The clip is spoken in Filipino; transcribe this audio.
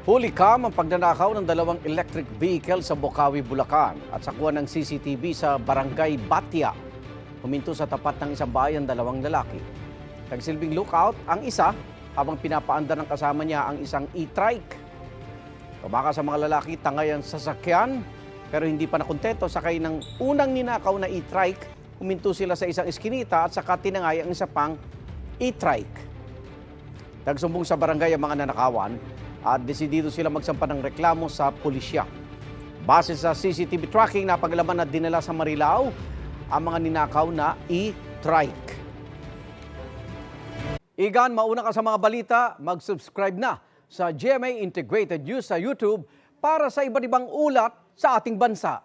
Huli kam ang pagnanakaw ng dalawang electric vehicle sa Bocaue, Bulacan at sakuha ng CCTV sa Barangay Batia. Huminto sa tapat ng isang bayan dalawang lalaki. Nagsilbing lookout ang isa habang pinapaandar ng kasama niya ang isang e-trike. Tumakas sa mga lalaki, tangay ang sasakyan pero hindi pa nakontento sakay ng unang ninakaw na e-trike. Huminto sila sa isang iskinita at saka tinangay ang isa pang e-trike. Nagsumbong sa barangay ang mga nanakawan at desidido sila magsampa ng reklamo sa pulisya. Base sa CCTV tracking, napaglaban at dinala sa Marilao ang mga ninakaw na e-trike. Igan, mauna ka sa mga balita, mag-subscribe na sa GMA Integrated News sa YouTube para sa iba't ibang ulat sa ating bansa.